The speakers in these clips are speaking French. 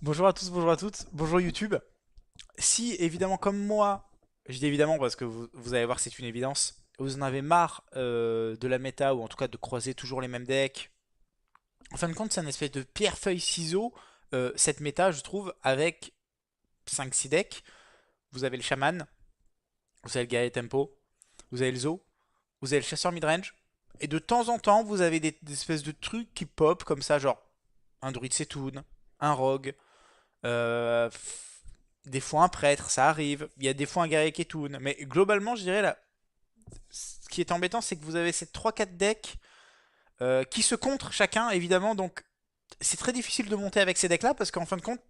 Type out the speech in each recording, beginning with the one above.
Bonjour à tous, bonjour à toutes, bonjour YouTube. Si évidemment comme moi, je dis évidemment parce que vous allez voir c'est une évidence, vous en avez marre de la méta ou en tout cas de croiser toujours les mêmes decks. En fin de compte c'est un espèce de pierre-feuille-ciseau cette méta je trouve avec 5-6 decks. Vous avez le chaman, vous avez le guerrier tempo, vous avez le zoo, vous avez le chasseur midrange. Et de temps en temps vous avez des espèces de trucs qui pop comme ça genre un druide Setoun, un rogue. Euh, des fois un prêtre, ça arrive. Il y a des fois un guerrier Ketun. Mais globalement, je dirais là, ce qui est embêtant, c'est que vous avez ces 3-4 decks qui se contre chacun, évidemment. Donc c'est très difficile de monter avec ces decks-là parce qu'en fin de compte,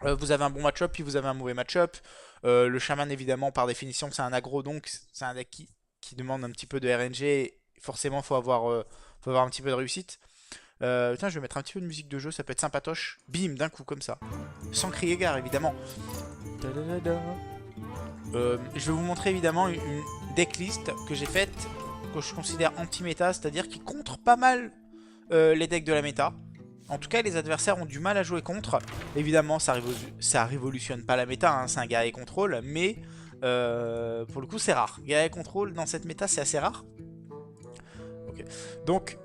vous avez un bon match-up puis vous avez un mauvais match-up. Le chaman, évidemment, par définition, c'est un aggro, donc c'est un deck qui demande un petit peu de RNG. Forcément, faut avoir un petit peu de réussite. Putain, je vais mettre un petit peu de musique de jeu, ça peut être sympatoche. Bim, d'un coup, comme ça. Sans crier gare, évidemment. Je vais vous montrer évidemment une decklist que j'ai faite, que je considère anti-méta, c'est-à-dire qui contre pas mal les decks de la méta. En tout cas, les adversaires ont du mal à jouer contre. Évidemment, ça révolutionne pas la méta, hein, c'est un guerrier contrôle, mais pour le coup, c'est rare. Guerrier contrôle dans cette méta, c'est assez rare. Ok. Donc,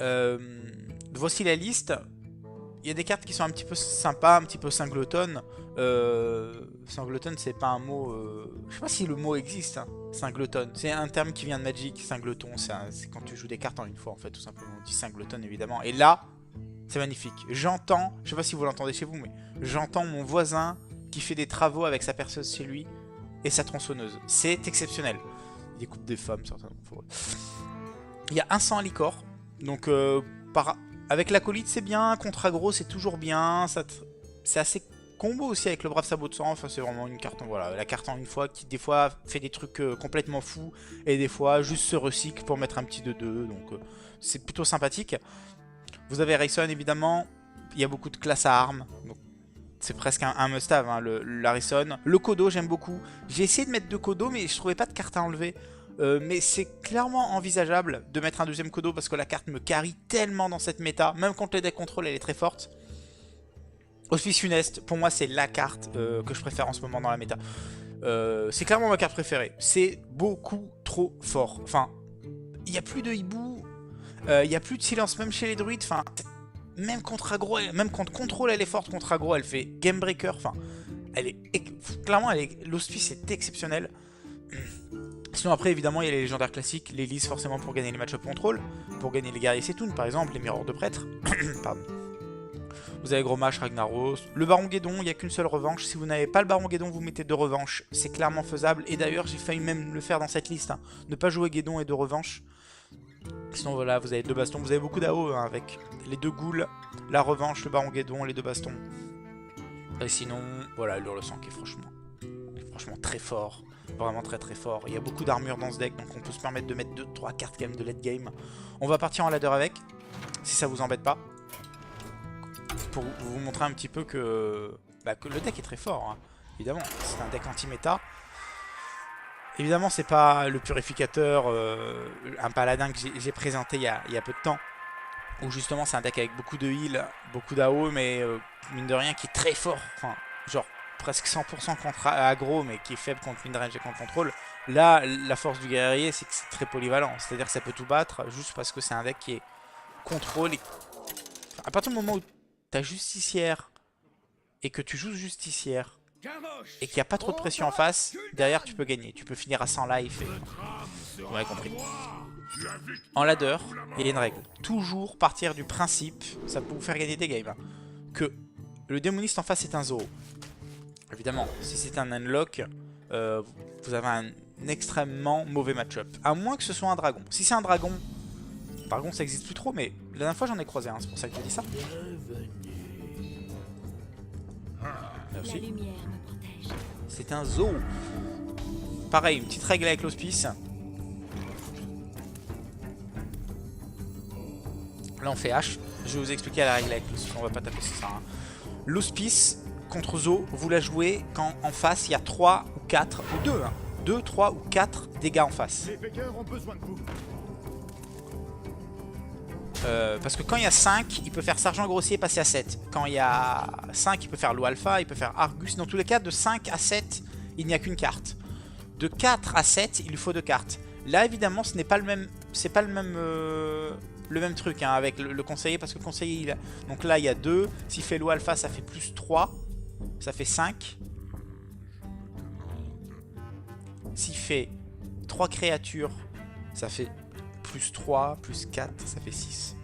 euh, voici la liste. Il y a des cartes qui sont un petit peu sympas, un petit peu singleton. Singleton, c'est pas un mot. Je sais pas si le mot existe. Hein. Singleton, c'est un terme qui vient de Magic. Singleton, c'est quand tu joues des cartes en une fois, en fait, tout simplement. On dit singleton, évidemment. Et là, c'est magnifique. J'entends, je sais pas si vous l'entendez chez vous, mais j'entends mon voisin qui fait des travaux avec sa perceuse chez lui et sa tronçonneuse. C'est exceptionnel. Il découpe des femmes, certainement. Il y a un sang à licor. Donc, avec l'acolyte, c'est bien. Contre aggro, c'est toujours bien. C'est assez combo aussi avec le brave sabot de sang. Enfin, c'est vraiment une carte, voilà, la carte en une fois qui, des fois, fait des trucs complètement fous. Et des fois, juste se recycle pour mettre un petit 2-2. Donc, c'est plutôt sympathique. Vous avez Rayson, évidemment. Il y a beaucoup de classes à armes. Donc, c'est presque un must-have, hein, le Harrison. Le Kodo, j'aime beaucoup. J'ai essayé de mettre deux Kodo, mais je trouvais pas de carte à enlever. Mais c'est clairement envisageable de mettre un deuxième Kodo parce que la carte me carry tellement dans cette méta. Même contre les decks contrôle, elle est très forte. Hospice Funeste, pour moi, c'est la carte que je préfère en ce moment dans la méta. C'est clairement ma carte préférée. C'est beaucoup trop fort. Enfin, il n'y a plus de hibou. Il n'y a plus de silence, même chez les druides. Enfin, même contre aggro, même contre contrôle, elle est forte. Contre aggro, elle fait game breaker. Enfin, elle est clairement, l'hospice est exceptionnel. Sinon après évidemment il y a les légendaires classiques, les lises forcément pour gagner les match-up contrôle, pour gagner les guerriers Setoun par exemple, les miroirs de prêtre. Pardon. Vous avez Grommash, Ragnaros, le Baron Guédon, il n'y a qu'une seule revanche. Si vous n'avez pas le Baron Guédon, vous mettez deux revanches, c'est clairement faisable. Et d'ailleurs j'ai failli même le faire dans cette liste, hein. Ne pas jouer Guédon et deux revanches. Sinon voilà, vous avez deux bastons, vous avez beaucoup d'AO hein, avec les deux ghouls, la revanche, le Baron Guédon, les deux bastons. Et sinon, voilà, le sang qui est franchement très fort. Vraiment très très fort. Il y a beaucoup d'armure dans ce deck, donc on peut se permettre de mettre 2-3 cartes quand même de late game. On va partir en ladder avec, si ça vous embête pas. Pour vous montrer un petit peu que le deck est très fort. Hein. Évidemment, c'est un deck anti-méta. Évidemment, c'est pas le purificateur, un paladin que j'ai présenté il y a peu de temps. Où justement, c'est un deck avec beaucoup de heal, beaucoup d'AO, mais mine de rien qui est très fort. Enfin, genre presque 100% contre aggro, mais qui est faible contre midrange et contre contrôle. Là, la force du guerrier, c'est que c'est très polyvalent. C'est-à-dire que ça peut tout battre, juste parce que c'est un deck qui est contrôle. Enfin, à partir du moment où tu as justicière, et que tu joues justicière, et qu'il n'y a pas trop de pression en face, derrière tu peux gagner. Tu peux finir à 100 life, et vous m'avez compris. En ladder, il y a une règle. Toujours partir du principe, ça peut vous faire gagner des games, hein, que le démoniste en face est un zoo. Évidemment, si c'est un unlock, vous avez un extrêmement mauvais match-up. À moins que ce soit un dragon. Si c'est un dragon ça existe plus trop, mais la dernière fois j'en ai croisé un, c'est pour ça que je dis ça. Merci. C'est un zoo. Pareil, une petite règle avec l'hospice. Là on fait H. Je vais vous expliquer la règle avec l'hospice, on va pas taper ça. Hein. L'hospice contre Zo, vous la jouez quand en face il y a 3 ou 4 ou 2. Hein. 2, 3 ou 4 dégâts en face. Les Fakers ont besoin de vous. Parce que quand il y a 5, il peut faire sergent grossier et passer à 7. Quand il y a 5, il peut faire loup alpha, il peut faire Argus. Dans tous les cas, de 5 à 7, il n'y a qu'une carte. De 4 à 7, il lui faut 2 cartes. Là, évidemment, ce n'est pas le même. C'est pas le même truc hein, avec le conseiller. Parce que le conseiller, il a... Donc là, il y a 2. S'il fait loup alpha, ça fait plus 3. Ça fait 5. S'il fait 3 créatures, ça fait plus 3, plus 4, ça fait 6.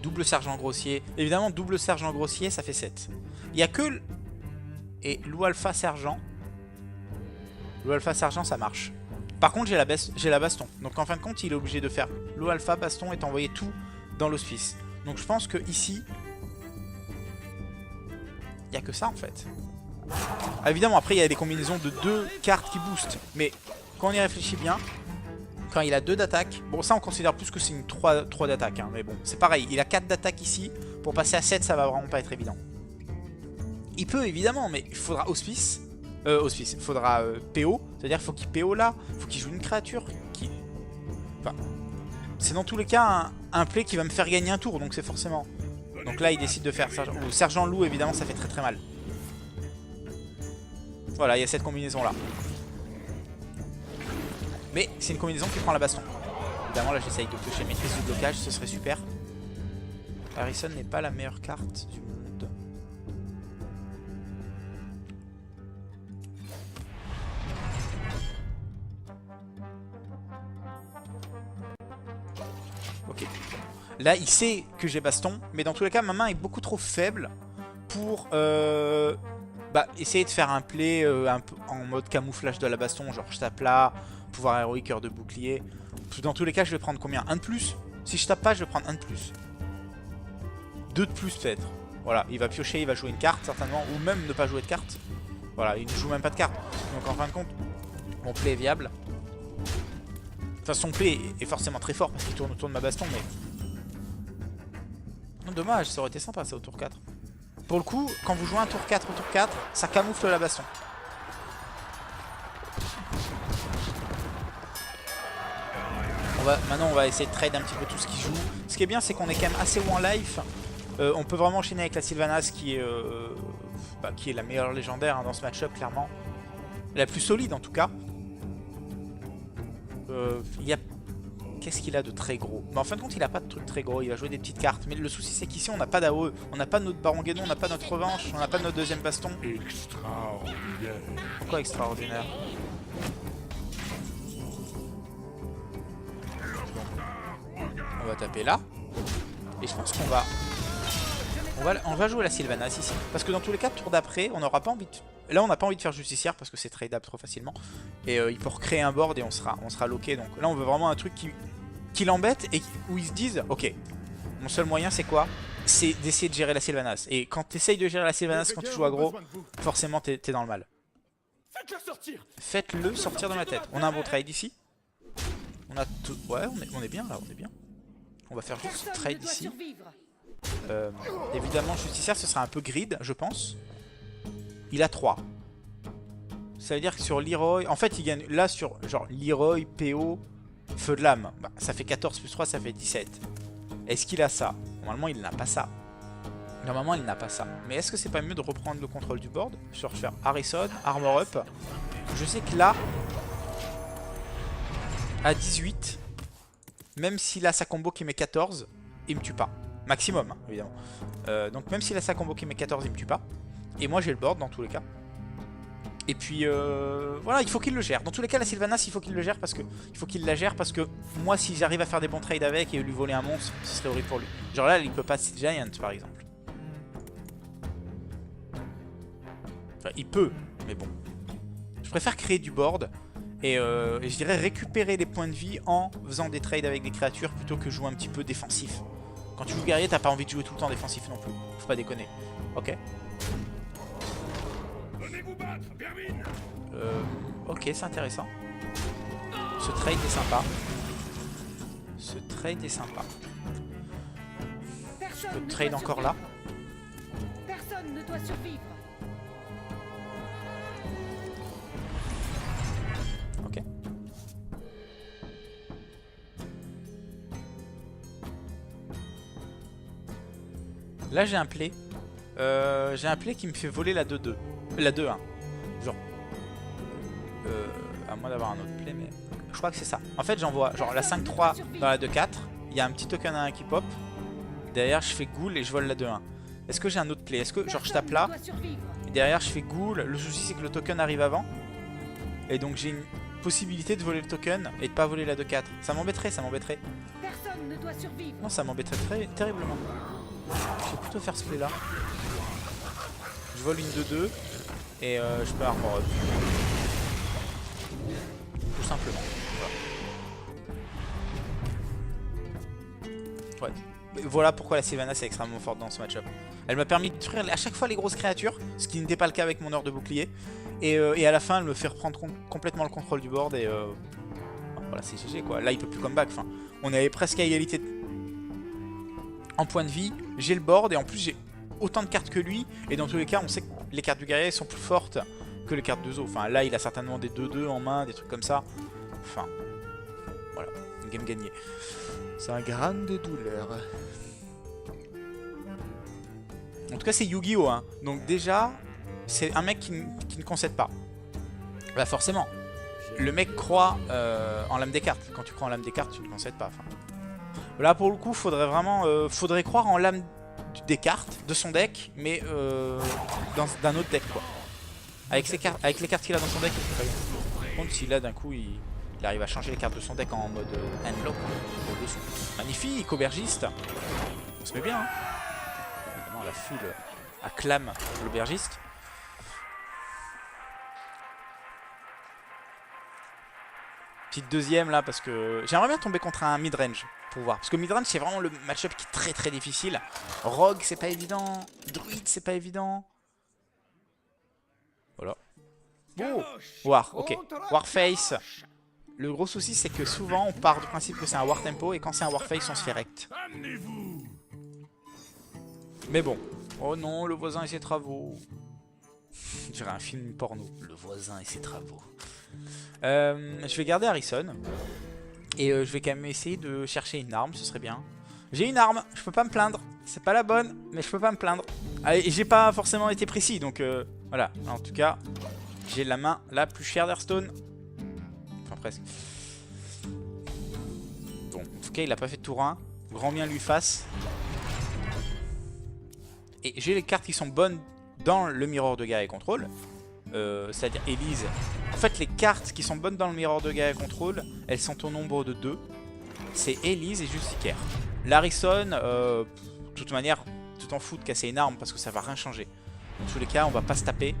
Double sergent grossier. Évidemment, double sergent grossier, ça fait 7. Il n'y a que... Et loup alpha sergent. Loup alpha sergent, ça marche. Par contre, j'ai la baston. Donc en fin de compte, il est obligé de faire loup alpha, baston et t'envoyer tout dans l'hospice. Donc je pense que ici, il n'y a que ça en fait. Ah, évidemment, après, il y a des combinaisons de 2 cartes qui boostent. Mais quand on y réfléchit bien... Quand il a 2 d'attaque, bon ça on considère plus que c'est une 3 d'attaque, hein, mais bon c'est pareil, il a 4 d'attaque ici, pour passer à 7 ça va vraiment pas être évident. Il peut évidemment, mais il faudra hospice, il faudra PO, c'est-à-dire qu'il faut qu'il PO là, il faut qu'il joue une créature qui... Enfin, c'est dans tous les cas un play qui va me faire gagner un tour, donc c'est forcément... Donc là il décide de faire sergent loup, évidemment ça fait très très mal. Voilà, il y a cette combinaison là. Mais c'est une combinaison qui prend la baston. Évidemment, là, j'essaye de piocher maîtrise du blocage, ce serait super. Harrison n'est pas la meilleure carte du monde. Ok. Là, il sait que j'ai baston, mais dans tous les cas, ma main est beaucoup trop faible pour essayer de faire un play un peu en mode camouflage de la baston, genre je tape là... Pouvoir héroïque, cœur de bouclier. Dans tous les cas, je vais prendre combien? 1 de plus? Si je tape pas, je vais prendre 1 de plus. 2 de plus peut-être. Voilà, il va piocher, il va jouer une carte certainement. Ou même ne pas jouer de carte. Voilà, il ne joue même pas de carte. Donc en fin de compte, mon play est viable. Enfin, son play est forcément très fort parce qu'il tourne autour de ma baston, mais... Non, dommage, ça aurait été sympa ça au tour 4. Pour le coup, quand vous jouez un tour 4 au tour 4, ça camoufle la baston. Maintenant on va essayer de trade un petit peu tout ce qui joue. Ce qui est bien c'est qu'on est quand même assez haut en life. On peut vraiment enchaîner avec la Sylvanas qui est la meilleure légendaire hein, dans ce match-up clairement. La plus solide en tout cas. Qu'est-ce qu'il a de très gros? En fin de compte il a pas de truc très gros, il a joué des petites cartes. Mais le souci c'est qu'ici on n'a pas d'AOE. On n'a pas notre Baron Guénon, on n'a pas notre revanche, on n'a pas notre deuxième baston. Extraordinaire. Pourquoi extraordinaire? On va taper là. Et je pense qu'on va... On va jouer la Sylvanas ici. Parce que dans tous les cas, tour d'après, on n'aura pas envie de... Là, on n'a pas envie de faire justicière parce que c'est tradable trop facilement. Et il peut recréer un board et on sera loqué. Donc là, on veut vraiment un truc qui l'embête et où ils se disent, ok, mon seul moyen, c'est quoi? C'est d'essayer de gérer la Sylvanas. Et quand tu essayes de gérer la Sylvanas quand tu joues aggro, forcément, t'es dans le mal. Faites-le sortir de ma tête. On a un bon trade ici. On a tout... Ouais, on est bien là, on est bien. On va faire juste trade ici. Évidemment, justicière, ce sera un peu grid, je pense. Il a 3. Ça veut dire que sur Leroy... En fait, il gagne là sur genre Leroy, PO, Feu de lame. Bah, ça fait 14 plus 3, ça fait 17. Est-ce qu'il a ça? Normalement, il n'a pas ça. Normalement, il n'a pas ça. Mais est-ce que c'est pas mieux de reprendre le contrôle du board? Sur faire Harrison, Armor Up. Je sais que là, à 18, même s'il a sa combo qui met 14, il me tue pas. Maximum, hein, évidemment. Donc même s'il a sa combo qui met 14, il me tue pas. Et moi j'ai le board dans tous les cas. Et puis voilà, il faut qu'il le gère. Dans tous les cas, la Sylvanas, il faut qu'il le gère parce que la gère parce que moi, si j'arrive à faire des bons trades avec et lui voler un monstre, ce serait horrible pour lui. Genre là, il peut pas Seed Giant par exemple. Enfin, il peut, mais bon. Je préfère créer du board et je dirais récupérer les points de vie en faisant des trades avec des créatures plutôt que jouer un petit peu défensif. Quand tu joues guerrier, t'as pas envie de jouer tout le temps défensif non plus. Faut pas déconner. Ok. Ok, c'est intéressant. Ce trade est sympa. Ce trade est sympa. Je peux trade encore là. Personne ne doit survivre. Ok. Là j'ai un play. J'ai un play qui me fait voler la 2-2. La 2-1. Genre. À moins d'avoir un autre play, mais. Je crois que c'est ça. En fait, j'envoie genre la 5-3 dans la 2-4. Il y a un petit token à 1 qui pop. Derrière, je fais ghoul et je vole la 2-1. Est-ce que j'ai un autre play? Est-ce que genre je tape là et derrière, je fais ghoul. Le souci, c'est que le token arrive avant. Et donc, j'ai une possibilité de voler le token et de pas voler la 2-4. Ça m'embêterait, ça m'embêterait. Personne ne doit survivre. Non, ça m'embêterait terriblement. Je vais plutôt faire ce play là. Je vole une 2-2 et je peux armor up. Tout simplement. Voilà. Ouais. Voilà pourquoi la Sylvanas est extrêmement forte dans ce match-up. Elle m'a permis de détruire à chaque fois les grosses créatures, ce qui n'était pas le cas avec mon heure de bouclier. Et à la fin, elle me fait reprendre complètement le contrôle du board et voilà, c'est GG quoi. Là, il peut plus comeback. Enfin, on est presque à égalité en point de vie. J'ai le board et en plus, j'ai autant de cartes que lui. Et dans tous les cas, on sait que les cartes du guerrier sont plus fortes que les cartes de Zo. Enfin, là, il a certainement des 2-2 en main, des trucs comme ça. Enfin, voilà, une game gagnée. C'est un grain de douleur. En tout cas, c'est Yu-Gi-Oh! Hein. Donc déjà, c'est un mec qui ne concède pas. Bah forcément. Le mec croit en l'âme des cartes. Quand tu crois en l'âme des cartes, tu ne concèdes pas. Enfin, là, pour le coup, faudrait vraiment... faudrait croire en l'âme des cartes, de son deck, mais d'un autre deck, quoi. Avec les cartes qu'il a dans son deck, il est très bien. Par contre, si là, d'un coup, il arrive à changer les cartes de son deck en mode handlock, au-dessus. Magnifique, aubergiste. On se met bien, hein. Évidemment, la foule acclame l'aubergiste. Petite deuxième là parce que j'aimerais bien tomber contre un midrange pour voir. Parce que midrange c'est vraiment le match-up qui est très très difficile. Rogue c'est pas évident. Druide c'est pas évident. Voilà. Oh, War, ok. Warface. Le gros souci c'est que souvent on part du principe que c'est un War Tempo et quand c'est un Warface on se fait rect. Mais bon. Oh non, le voisin et ses travaux. Je dirais un film porno. Le voisin et ses travaux. Je vais garder Harrison. Et je vais quand même essayer de chercher une arme, ce serait bien. J'ai une arme, je peux pas me plaindre. C'est pas la bonne, mais je peux pas me plaindre. Et j'ai pas forcément été précis, donc voilà. En tout cas, j'ai la main la plus chère d'Hearthstone. Enfin presque. Bon, en tout cas, il a pas fait de tour 1. Grand bien lui fasse. Et j'ai les cartes qui sont bonnes dans le Mirror de Gaia et Control. C'est-à-dire Elise. En fait, les cartes qui sont bonnes dans le Mirror de Gaia Control, elles sont au nombre de 2. C'est Elise et Justicaire. L'Harrison, de toute manière, tu t'en fous de casser une arme parce que ça va rien changer. Dans tous les cas, on va pas se taper.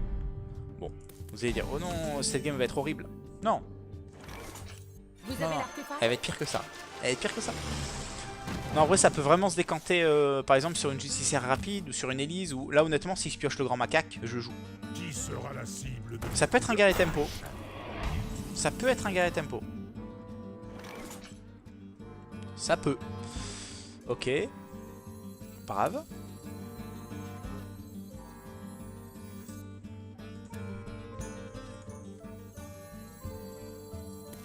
Bon, vous allez dire, oh non, cette game va être horrible. Non. Non, non. Elle va être pire que ça. Elle va être pire que ça. Non, en vrai, ça peut vraiment se décanter, par exemple, sur une Justicière rapide ou sur une Elise. Ou là, honnêtement, si je pioche le grand macaque, je joue. Qui sera la cible de... Ça peut être un guerrier tempo. Ça peut être un guerrier tempo. Ça peut. Ok. Brave.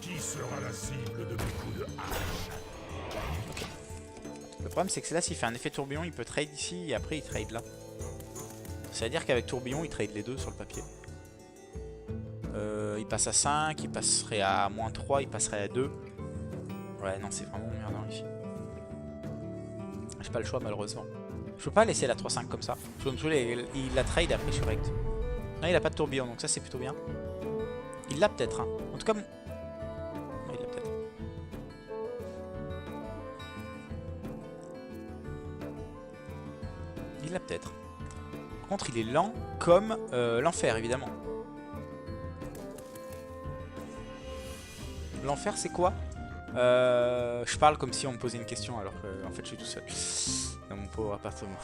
Qui sera la cible de mes coups de hache? Ok. Le problème c'est que là s'il fait un effet tourbillon il peut trade ici et après il trade là. C'est-à-dire qu'avec tourbillon il trade les deux sur le papier. Il passe à 5, il passerait à -3, il passerait à 2. Ouais non c'est vraiment emmerdant ici. J'ai pas le choix malheureusement. Je peux pas laisser la 3-5 comme ça. Parce que il la trade après je suis rect. Non il a pas de tourbillon donc ça c'est plutôt bien. Il l'a peut-être hein. En tout cas... Non il l'a peut-être. Il l'a peut-être. Par contre il est lent comme l'enfer évidemment. L'enfer c'est quoi? Je parle comme si on me posait une question alors que en fait je suis tout seul dans mon pauvre appartement.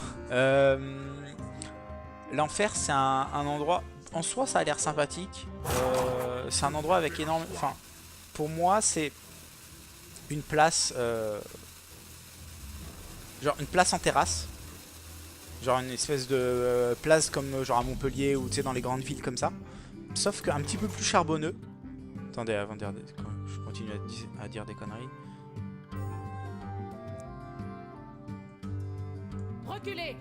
L'enfer c'est un endroit, en soi ça a l'air sympathique. C'est un endroit avec énorme... Enfin pour moi c'est une place... genre une place en terrasse. Genre une espèce de place comme genre à Montpellier ou tu sais dans les grandes villes comme ça. Sauf qu'un petit peu plus charbonneux. Attendez, avant de dire je continue à dire des conneries. Reculez.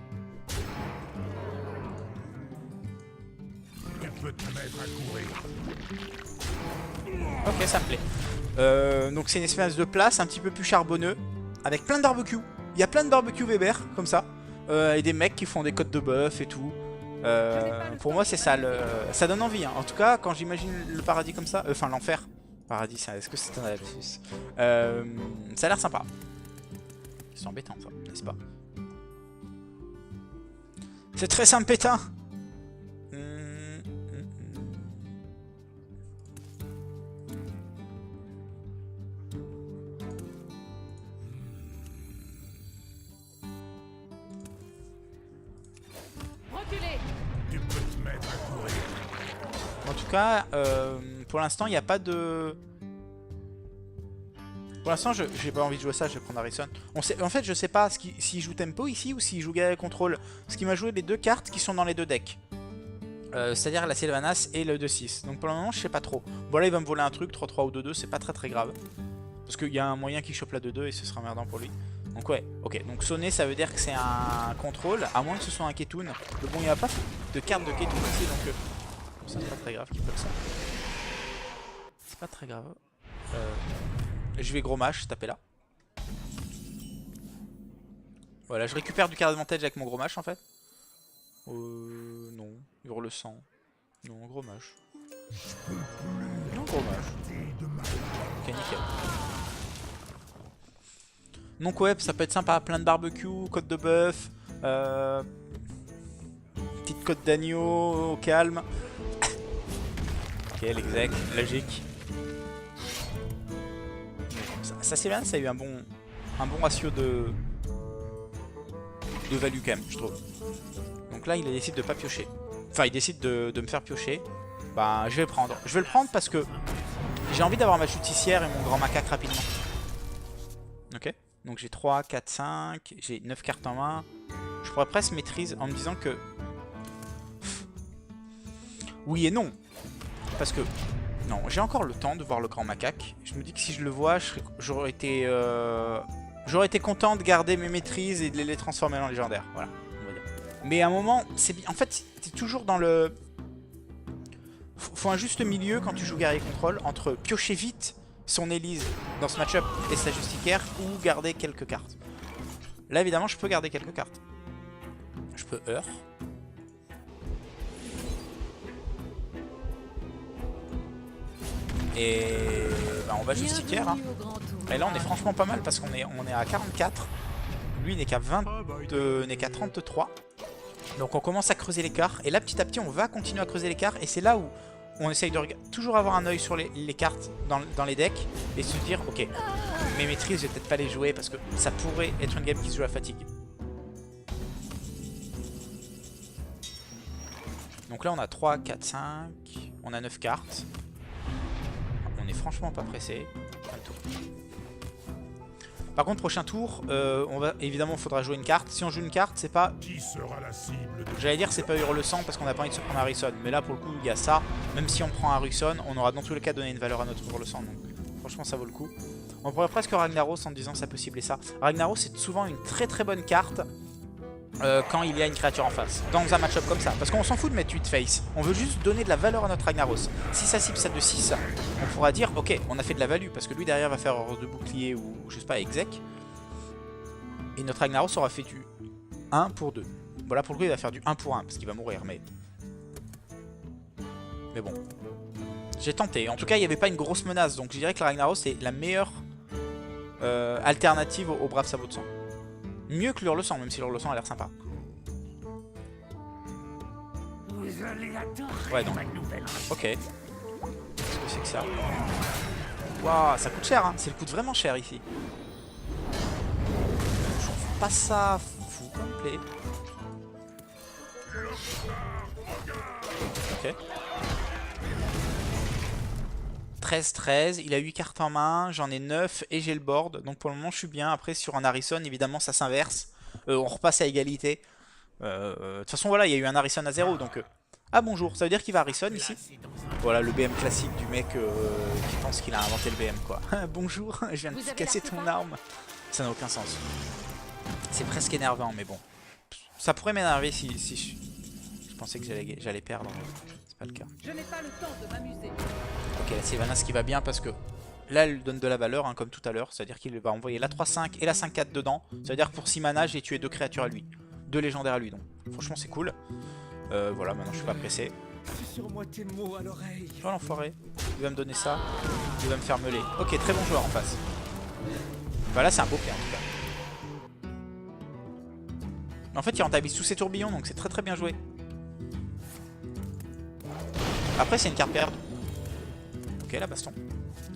peux te mettre à courir. Ok, ça me plaît. Donc c'est une espèce de place un petit peu plus charbonneux, avec plein de barbecue. Il y a plein de barbecue Weber, comme ça. Et des mecs qui font des côtes de bœuf et tout. Pour moi c'est ça, ça donne envie hein. En tout cas quand j'imagine le paradis comme ça, enfin l'enfer. Paradis, est-ce que c'est un lapsus? Ça a l'air sympa. C'est embêtant ça, n'est-ce pas? C'est très sympétin. Reculez. Tu peux te mettre à courir. En tout cas, pour l'instant, il n'y a pas de... Pour l'instant, j'ai pas envie de jouer ça, je vais prendre Harrison. En fait, je sais pas s'il joue tempo ici ou s'il joue guerrier contrôle. Parce qu'il m'a joué les deux cartes qui sont dans les deux decks. C'est-à-dire la Sylvanas et le 2-6. Donc pour le moment, je sais pas trop. Bon là, il va me voler un truc, 3-3 ou 2-2, c'est pas très grave. Parce qu'il y a un moyen qu'il chope la 2-2 et ce sera merdant pour lui. Donc ouais, ok. Donc sonner, ça veut dire que c'est un contrôle, à moins que ce soit un Ketun. Mais bon, il n'y a pas de carte de Ketun ici, donc... ça, c'est pas très grave qu'il peut ça. C'est pas très grave. Je vais gros mâche, taper là. Voilà, je récupère du card advantage avec mon gros mâche en fait. Non, hurle sang. Non, gros mâche. Non, gros mâche. Ok, nickel. Donc ouais, ça peut être sympa, plein de barbecue, côte de bœuf, petite côte d'agneau au calme. Ok, l'exec, logique. Ça c'est bien, ça a eu un bon ratio de value quand même, je trouve. Donc là, il décide de pas piocher. Enfin, il décide de me faire piocher. Bah, je vais le prendre. Je vais le prendre parce que j'ai envie d'avoir ma justicière et mon grand macaque rapidement. Ok. Donc j'ai 3, 4, 5. J'ai 9 cartes en main. Je pourrais presque maîtriser en me disant que... Oui et non. Parce que... Non, j'ai encore le temps de voir le grand macaque. Je me dis que si je le vois, j'aurais été content de garder mes maîtrises et de les transformer en légendaire. Voilà, on va dire. Mais à un moment, c'est en fait, t'es toujours dans le... Faut un juste milieu quand tu joues guerrier contrôle entre piocher vite son Elise dans ce match-up et sa justicière ou garder quelques cartes. Là, évidemment, je peux garder quelques cartes. Je peux heurts. Et bah on va justicière hein. Et là on est franchement pas mal parce qu'on est à 44. Lui n'est qu'à 33. Donc on commence à creuser l'écart. Et là petit à petit on va continuer à creuser l'écart. Et c'est là où on essaye de toujours avoir un œil sur les cartes dans les decks. Et se dire ok, mes maîtrises je vais peut-être pas les jouer parce que ça pourrait être une game qui se joue à fatigue. Donc là on a 3, 4, 5. On a 9 cartes. On est franchement pas pressé. Par contre, prochain tour, évidemment, il faudra jouer une carte. Si on joue une carte, c'est pas... J'allais dire c'est pas hurle sang parce qu'on n'a pas envie de se prendre Harrison. Mais là, pour le coup, il y a ça. Même si on prend Harrison, on aura dans tous les cas donné une valeur à notre hurle sang. Donc, franchement, ça vaut le coup. On pourrait presque Ragnaros en disant ça peut cibler ça. Ragnaros, c'est souvent une très bonne carte. Quand il y a une créature en face, dans un match-up comme ça. Parce qu'on s'en fout de mettre 8 face, on veut juste donner de la valeur à notre Ragnaros. Si ça cible ça de 6, on pourra dire ok, on a fait de la value, parce que lui derrière va faire hors de bouclier ou je sais pas, exec. Et notre Ragnaros aura fait du 1 pour 2. Voilà, pour le coup il va faire du 1 pour 1, parce qu'il va mourir, mais bon. J'ai tenté, en tout cas il n'y avait pas une grosse menace, donc je dirais que la Ragnaros c'est la meilleure alternative au brave sabot de sang. Mieux que l'hurle sang, même si l'hurle sang a l'air sympa. Ouais, non. Ok. Qu'est-ce que c'est que ça? Waouh, ça coûte cher, hein. Ça coûte vraiment cher ici. Je trouve pas ça fou complet. Ok. 13-13, il a 8 cartes en main, j'en ai 9 et j'ai le board. Donc pour le moment je suis bien. Après sur un Harrison évidemment ça s'inverse. On repasse à égalité. De toute façon voilà, il y a eu un Harrison à 0 donc... Ah bonjour, ça veut dire qu'il va Harrison ici. Voilà le BM classique du mec qui pense qu'il a inventé le BM quoi. Bonjour, je viens de casser ton arme. Ça n'a aucun sens. C'est presque énervant mais bon. Ça pourrait m'énerver si je pensais que j'allais perdre. pas le cas. Je n'ai pas le temps de m'amuser. Ok, la Sylvanas qui va bien parce que là elle donne de la valeur hein, comme tout à l'heure. C'est-à-dire qu'il va envoyer la 3-5 et la 5-4 dedans. C'est-à-dire que pour 6 mana j'ai tué 2 créatures à lui. 2 légendaires à lui donc. Franchement c'est cool. Voilà, maintenant je suis pas pressé. Sur-moi tes mots à l'oreille. Oh l'enfoiré. Il va me donner ça. Il va me faire meuler. Ok, très bon joueur en face. Bah là c'est un beau play en tout cas. En fait il rentabilise tous ses tourbillons donc c'est très très bien joué. Après c'est une carte perdue. Ok la baston.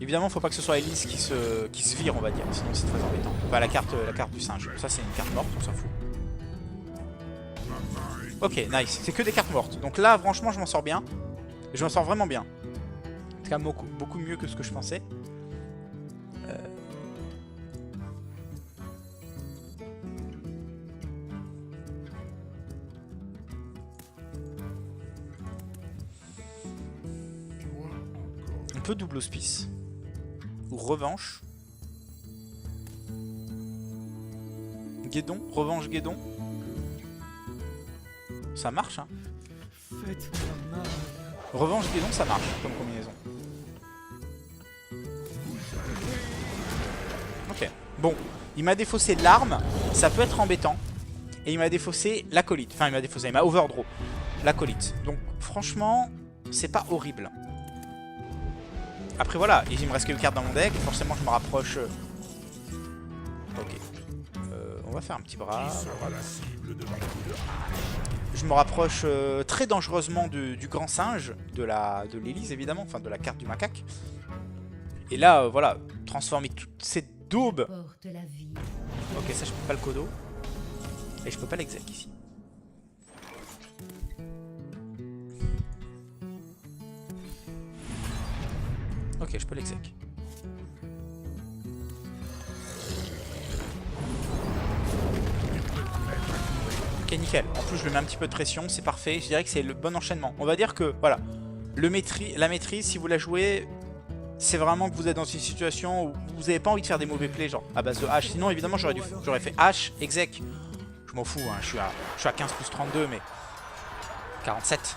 Évidemment faut pas que ce soit Elise qui se vire on va dire. Sinon c'est très embêtant. Bah la carte du singe. Ça c'est une carte morte, on s'en fout. Ok nice. C'est que des cartes mortes. Donc là franchement je m'en sors bien. Je m'en sors vraiment bien. En tout cas beaucoup mieux que ce que je pensais. On peut double hospice. Ou revanche. Guédon. Revanche Guédon. Ça marche hein. Faites-moi mal. Revanche Guédon ça marche comme combinaison. Ok. Bon. Il m'a défaussé l'arme. Ça peut être embêtant. Et il m'a défaussé l'acolyte. Enfin il m'a overdraw l'acolyte. Donc franchement c'est pas horrible. Après voilà, il me reste quelques cartes dans mon deck, forcément je me rapproche. Ok. On va faire un petit bras. Je me rapproche très dangereusement du grand singe, de l'Élise évidemment, enfin de la carte du macaque. Et là, voilà, transformer toute cette daube. Ok, ça je peux pas le codo. Et je peux pas l'exec ici. Ok, je peux l'exec. Ok, nickel. En plus, je lui mets un petit peu de pression, c'est parfait. Je dirais que c'est le bon enchaînement. On va dire que, voilà, la maîtrise, si vous la jouez, c'est vraiment que vous êtes dans une situation où vous n'avez pas envie de faire des mauvais plays, genre à base de H. Sinon, évidemment, j'aurais fait H, exec. Je m'en fous, hein. Je suis à 15 plus 32, mais 47.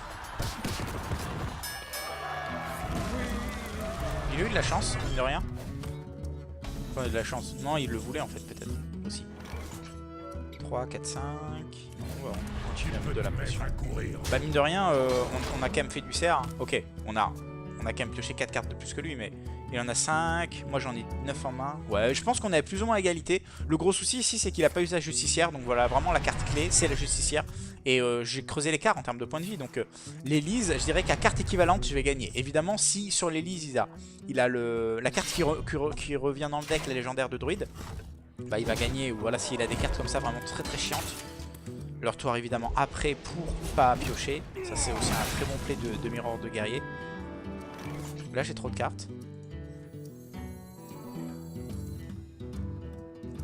Il a eu de la chance, mine de rien. Enfin, de la chance. Non, il le voulait en fait, peut-être aussi. 3, 4, 5. On continue à mettre de la pression. Bah, mine de rien, on a quand même fait du cerf. Ok, on a quand même pioché 4 cartes de plus que lui, mais il en a 5. Moi, j'en ai 9 en main. Ouais, je pense qu'on est plus ou moins à égalité. Le gros souci ici, c'est qu'il a pas eu sa justicière. Donc voilà, vraiment la carte clé, c'est la justicière. Et j'ai creusé l'écart en termes de points de vie. Donc l'Élise, je dirais qu'à carte équivalente, je vais gagner. Évidemment, si sur l'Élise, il a la carte qui revient dans le deck, la légendaire de druide, bah il va gagner. Ou voilà, s'il a des cartes comme ça vraiment très très chiantes. Leur tour évidemment après pour pas piocher. Ça c'est aussi un très bon play de Mirror de guerrier. Là j'ai trop de cartes.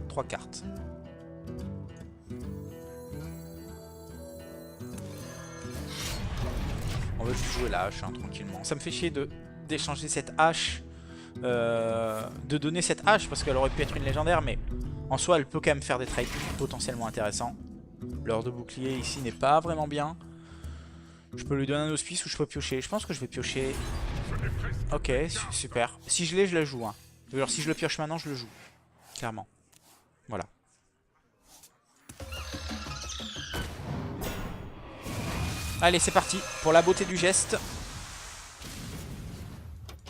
3 cartes. On va juste jouer la hache hein, tranquillement. Ça me fait chier d'échanger cette hache. De donner cette hache parce qu'elle aurait pu être une légendaire. Mais en soi elle peut quand même faire des trades potentiellement intéressants. L'heure de bouclier ici n'est pas vraiment bien. Je peux lui donner un hospice ou je peux piocher. Je pense que je vais piocher. Ok, super. Si je l'ai, je la joue. Hein. Alors si je le pioche maintenant, je le joue. Clairement. Voilà. Allez, c'est parti pour la beauté du geste.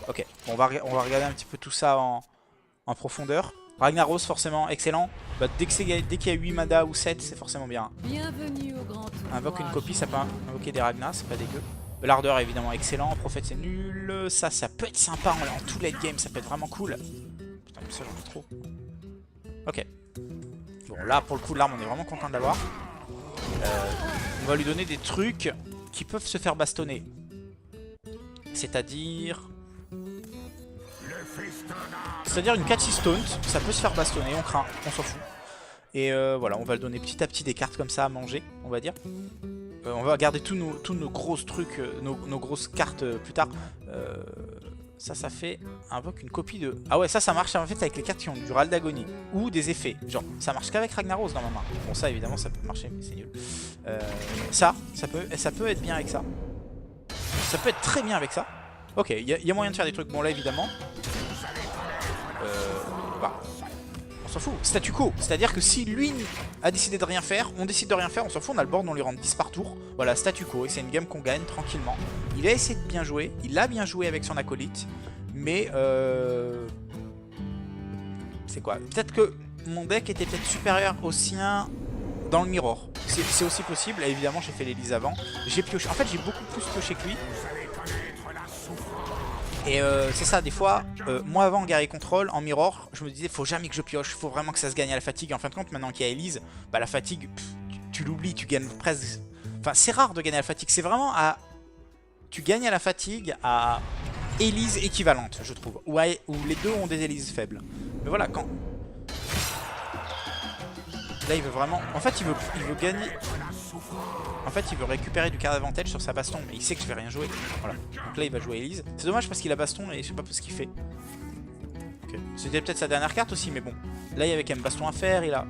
Ok, bon, on va regarder un petit peu tout ça en profondeur. Ragnaros, forcément, excellent. Bah, dès qu'il y a 8 mana ou 7, c'est forcément bien. Bienvenue au grand tour. Invoque une copie, ça peut invoquer des Ragnas, c'est pas dégueu. L'ardeur évidemment excellent, prophète c'est nul. Ça peut être sympa en tout late game, ça peut être vraiment cool. Putain, mais ça j'en ai trop. Ok. Bon, là pour le coup, l'arme, on est vraiment content de l'avoir. On va lui donner des trucs qui peuvent se faire bastonner. C'est-à-dire une catchy taunt, ça peut se faire bastonner, on craint, on s'en fout. Et voilà, on va le donner petit à petit des cartes comme ça à manger, on va dire. On va garder tous nos gros trucs, nos grosses cartes plus tard. Ça fait invoque une copie de... Ah ouais, ça marche en fait avec les cartes qui ont du râle d'agonie. Ou des effets, genre ça marche qu'avec Ragnaros dans ma main. Bon ça évidemment ça peut marcher mais c'est nul. Ça peut être bien avec ça. Ça peut être très bien avec ça. Ok, il y a moyen de faire des trucs. Bon là évidemment. Bah, on s'en fout. Statu quo. C'est-à-dire que si lui a décidé de rien faire, on décide de rien faire, on s'en fout, on a le board, on lui rend 10 par tour. Voilà, statu quo. Et c'est une game qu'on gagne tranquillement. Il a essayé de bien jouer. Il a bien joué avec son acolyte. Mais c'est quoi? Peut-être que mon deck était peut-être supérieur au sien dans le mirror. C'est aussi possible. Et évidemment, j'ai fait l'Elise avant. J'ai pioché. En fait, j'ai beaucoup plus pioché que lui. Et c'est ça, des fois, moi avant en guerrier contrôle, en mirror, je me disais faut jamais que je pioche, faut vraiment que ça se gagne à la fatigue. En fin de compte, maintenant qu'il y a Elise, bah la fatigue, tu l'oublies, tu gagnes presque... Enfin, c'est rare de gagner à la fatigue, c'est vraiment à... Tu gagnes à la fatigue à Elise équivalente, je trouve. Où les deux ont des Elises faibles. Mais voilà, quand... Là, il veut vraiment... En fait, il veut gagner... En fait, il veut récupérer du card advantage sur sa baston, mais il sait que je vais rien jouer. Voilà. Donc là, il va jouer Elise. C'est dommage parce qu'il a baston et je sais pas ce qu'il fait. Okay. C'était peut-être sa dernière carte aussi, mais bon. Là, il y avait quand même baston à faire. Il a...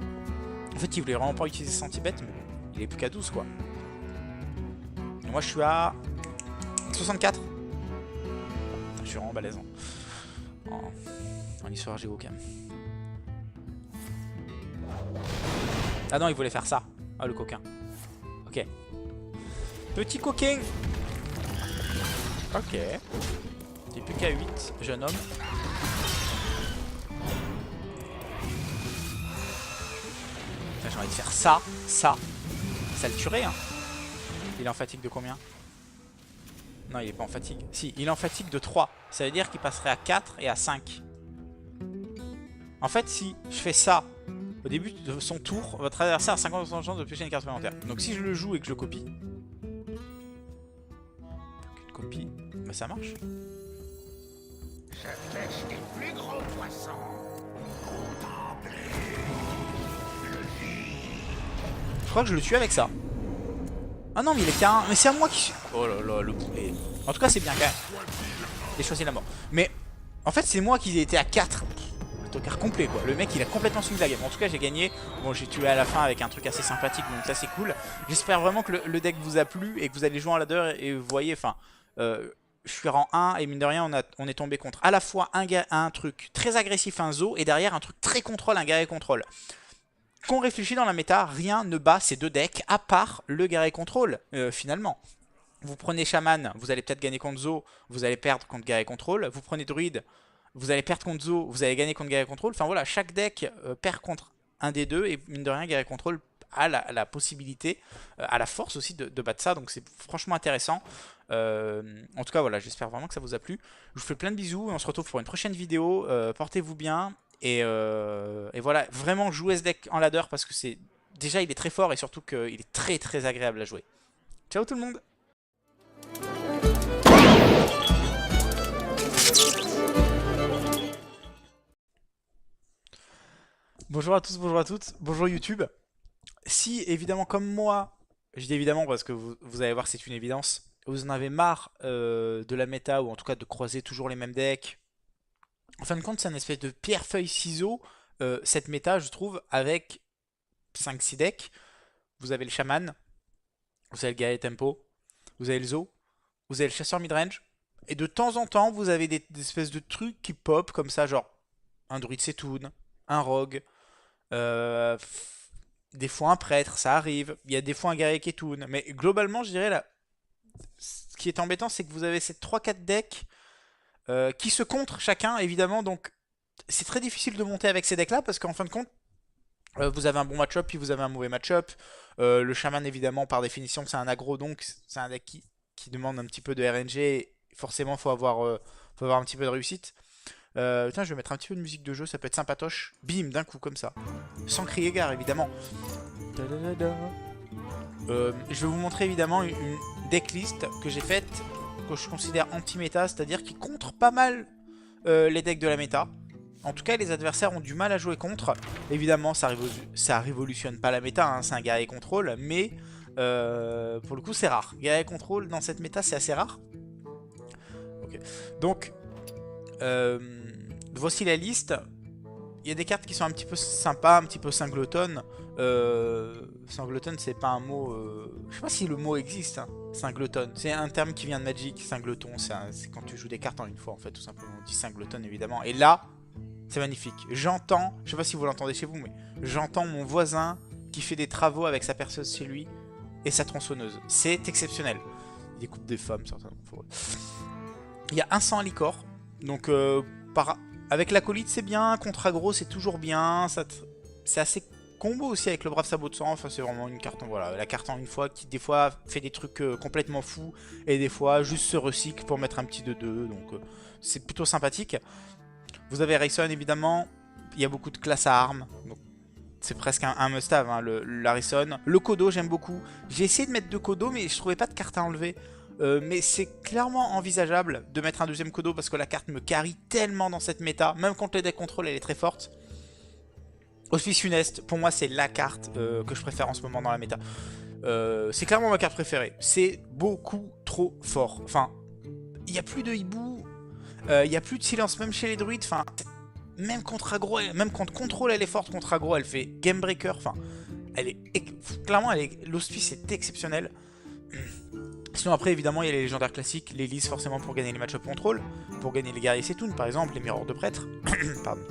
En fait, il voulait vraiment pas utiliser Sentibet, mais bon, il est plus qu'à 12, quoi. Et moi, je suis à 64. Je suis vraiment balèze. En histoire géo, quand même. Ah non, il voulait faire ça. Ah, le coquin. Ok. Petit coquin. Ok. T'es plus qu'à 8, jeune homme. J'ai envie de faire ça. Ça le tuerait, hein. Il est en fatigue de combien? Non, il est pas en fatigue. Si, il est en fatigue de 3. Ça veut dire qu'il passerait à 4 et à 5. En fait, si je fais ça au début de son tour, votre adversaire a 50% de chance de piocher une carte supplémentaire. Donc si je le joue et que je le copie, une copie, bah ça marche. Je pêche les plus gros poissons. Je crois que je le tue avec ça. Ah non, mais il est qu'à 1. Mais c'est à moi qui suis... Oh là là, le boulet. En tout cas, c'est bien quand même. J'ai choisi la mort. Mais en fait, c'est moi qui ai été à 4. Tocard complet quoi, le mec il a complètement suivi la game. En tout cas j'ai gagné, bon j'ai tué à la fin avec un truc assez sympathique donc ça c'est cool. J'espère vraiment que le deck vous a plu et que vous allez jouer en ladder et vous voyez, enfin je suis rang 1 et mine de rien on est tombé contre à la fois un truc très agressif, un Zo, et derrière un truc très contrôle, un guerrier contrôle. Qu'on réfléchit dans la méta, rien ne bat ces deux decks à part le guerrier contrôle finalement. Vous prenez Shaman, vous allez peut-être gagner contre Zo, vous allez perdre contre guerrier contrôle. Vous prenez Druide, vous allez perdre contre Zo, vous allez gagner contre guerrier contrôle. Enfin voilà, chaque deck perd contre un des deux. Et mine de rien, guerrier contrôle a la possibilité, a la force aussi de battre ça. Donc c'est franchement intéressant. En tout cas voilà, j'espère vraiment que ça vous a plu. Je vous fais plein de bisous et on se retrouve pour une prochaine vidéo. Portez-vous bien. Et voilà, vraiment jouez ce deck en ladder parce que c'est... Déjà il est très fort et surtout qu'il est très très agréable à jouer. Ciao tout le monde! Bonjour à tous, bonjour à toutes, bonjour YouTube. Si évidemment comme moi, je dis évidemment parce que vous allez voir c'est une évidence, vous en avez marre de la méta ou en tout cas de croiser toujours les mêmes decks. En fin de compte c'est une espèce de pierre feuille ciseaux cette méta je trouve avec 5-6 decks. Vous avez le chaman, vous avez le guerrier tempo, vous avez le Zo, vous avez le chasseur midrange. Et de temps en temps vous avez des espèces de trucs qui pop comme ça genre un druide Setoun, un rogue. Des fois un prêtre, ça arrive. Il y a des fois un guerrier Ketun. Mais globalement, je dirais là, ce qui est embêtant, c'est que vous avez ces 3-4 decks qui se contre chacun, évidemment. Donc, c'est très difficile de monter avec ces decks-là parce qu'en fin de compte, vous avez un bon match-up puis vous avez un mauvais match-up. Le chaman, évidemment, par définition, c'est un aggro. Donc, c'est un deck qui demande un petit peu de RNG. Forcément, faut avoir un petit peu de réussite. Putain, je vais mettre un petit peu de musique de jeu, ça peut être sympatoche. Bim, d'un coup, comme ça. Sans crier gare, évidemment. Je vais vous montrer évidemment une decklist que j'ai faite, que je considère anti-méta, c'est-à-dire qui contre pas mal les decks de la méta. En tout cas, les adversaires ont du mal à jouer contre. Évidemment, ça révolutionne pas la méta, hein, c'est un guerrier contrôle, mais pour le coup, c'est rare. Guerrier contrôle dans cette méta, c'est assez rare. Okay. Donc... voici la liste. Il y a des cartes qui sont un petit peu sympas, un petit peu singleton. Singleton, c'est pas un mot... Je sais pas si le mot existe. Hein. Singleton, c'est un terme qui vient de Magic. Singleton, c'est quand tu joues des cartes en une fois en fait, tout simplement. On dit Singleton évidemment. Et là, c'est magnifique. J'entends, je sais pas si vous l'entendez chez vous, mais j'entends mon voisin qui fait des travaux avec sa perceuse chez lui et sa tronçonneuse. C'est exceptionnel. Il découpe des femmes certainement. Il y a un sang à licor, donc avec l'acolyte c'est bien, contre aggro c'est toujours bien. C'est assez combo aussi avec le brave sabot de sang. Enfin c'est vraiment une carte, voilà, la carte en une fois qui des fois fait des trucs complètement fous et des fois juste se recycle pour mettre un petit 2-2, donc c'est plutôt sympathique. Vous avez Harrison évidemment, il y a beaucoup de classes à armes, donc c'est presque un must-have, hein, l'Harrison. Le Kodo j'aime beaucoup, j'ai essayé de mettre 2 Kodo mais je trouvais pas de carte à enlever. Mais c'est clairement envisageable de mettre un deuxième Kodo parce que la carte me carry tellement dans cette méta, même contre les decks contrôle elle est très forte. Hospice funeste, pour moi c'est la carte que je préfère en ce moment dans la méta. C'est clairement ma carte préférée, c'est beaucoup trop fort. Enfin, il n'y a plus de hibou, il n'y a plus de silence même chez les druides, enfin, même contre aggro, même contre contrôle elle est forte, contre aggro elle fait game breaker, enfin, elle est, clairement l'hospice est exceptionnel. Sinon après évidemment il y a les légendaires classiques, les lises forcément pour gagner les match-up contrôle, pour gagner les guerriers Setun par exemple, les miroirs de prêtre. Pardon.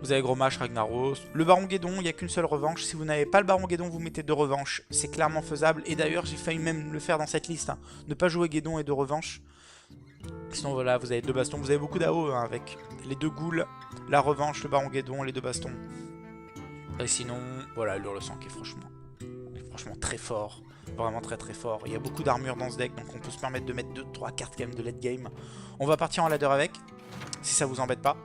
Vous avez Gros Mâche, Ragnaros, le Baron Guédon, il n'y a qu'une seule revanche. Si vous n'avez pas le Baron Guédon, vous mettez 2 revanches, c'est clairement faisable. Et d'ailleurs j'ai failli même le faire dans cette liste, hein. Ne pas jouer Guédon et 2 revanches. Sinon voilà, vous avez 2 bastons, vous avez beaucoup d'AO hein, avec les 2 ghouls, la revanche, le Baron Guédon, les 2 bastons. Et sinon, voilà, l'Hurle-Sang qui est franchement très fort. Vraiment très très fort. Il y a beaucoup d'armure dans ce deck, donc on peut se permettre de mettre 2-3 cartes quand même de late game. On va partir en ladder avec, si ça vous embête pas.